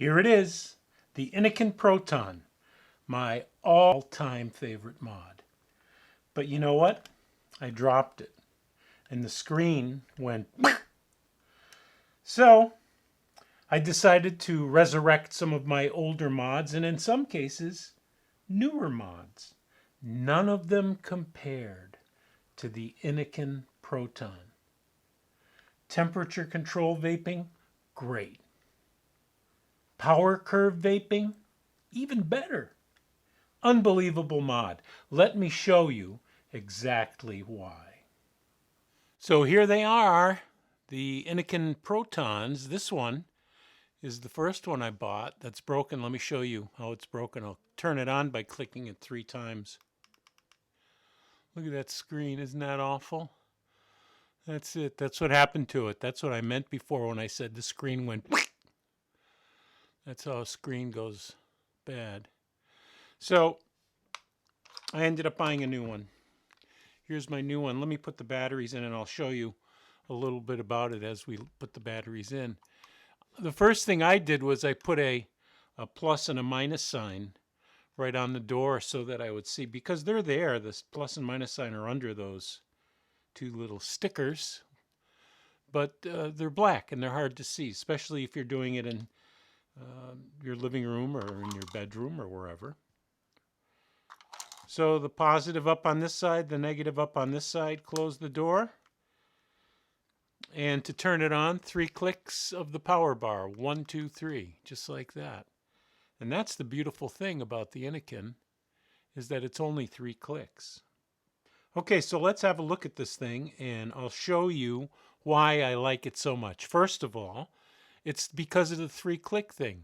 Here it is, the e-cig Proton, my all-time favorite mod. But you know what? I dropped it, and the screen went. So I decided to resurrect some of my older mods, and in some cases, newer mods. None of them compared to the e-cig Proton. Temperature control vaping, great. Power curve vaping, even better. Unbelievable mod. Let me show you exactly why. So here they are, the e-cig Protons. This one is the first one I bought that's broken. Let me show you how it's broken. I'll turn it on by clicking it 3 times. Look at that screen. Isn't that awful? That's it. That's what happened to it. That's what I meant before when I said the screen went. That's how a screen goes bad. So I ended up buying a new one. Here's my new one. Let me put the batteries in and I'll show you a little bit about it as we put the batteries in. The first thing I did was I put a plus and a minus sign right on the door so that I would see, because they're there, this plus and minus sign are under those 2 little stickers, but they're black and they're hard to see, especially if you're doing it in your living room or in your bedroom or wherever. So the positive up on this side, the negative up on this side, close the door. And to turn it on, 3 clicks of the power bar, 1, 2, 3, just like that. And that's the beautiful thing about the e-cig, is that it's only 3 clicks. Okay, so let's have a look at this thing, and I'll show you why I like it so much. First of all, it's because of the 3-click thing.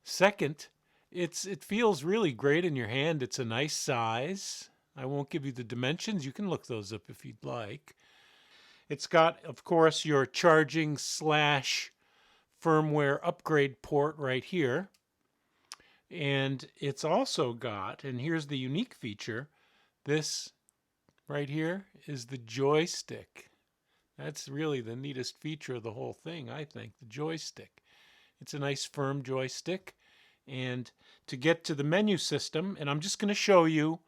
Second, it feels really great in your hand. It's a nice size. I won't give you the dimensions. You can look those up if you'd like. It's got, of course, your charging / firmware upgrade port right here. And it's also got, and here's the unique feature, this right here is the joystick. That's really the neatest feature of the whole thing, I think, the joystick. It's a nice firm joystick. And to get to the menu system, and I'm just going to show you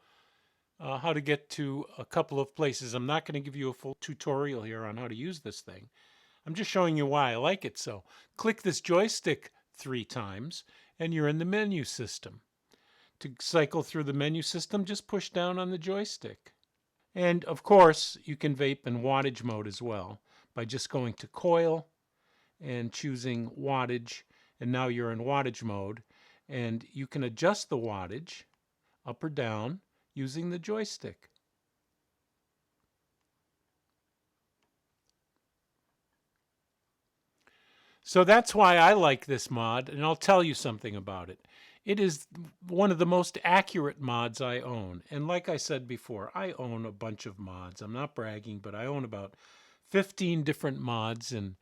how to get to a couple of places. I'm not going to give you a full tutorial here on how to use this thing. I'm just showing you why I like it so. Click this joystick 3 times and you're in the menu system. To cycle through the menu system, just push down on the joystick. And of course, you can vape in wattage mode as well by just going to coil and choosing wattage, and now you're in wattage mode, and you can adjust the wattage up or down using the joystick. So that's why I like this mod, and I'll tell you something about it. It is one of the most accurate mods I own. And like I said before, I own a bunch of mods. I'm not bragging, but I own about 15 different mods, and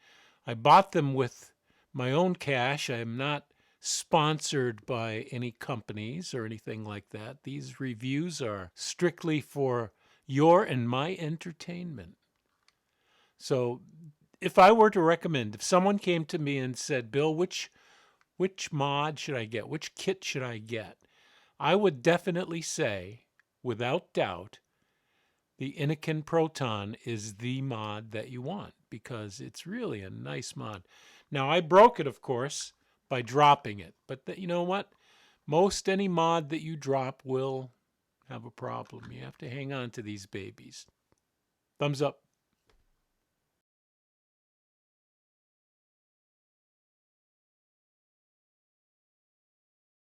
I bought them with my own cash. I am not sponsored by any companies or anything like that. These reviews are strictly for your and my entertainment. So if I were to recommend, if someone came to me and said, Bill, which mod should I get? Which kit should I get? I would definitely say, without doubt, the e-cig Proton is the mod that you want, because it's really a nice mod. Now, I broke it, of course, by dropping it. But you know what? Most any mod that you drop will have a problem. You have to hang on to these babies. Thumbs up.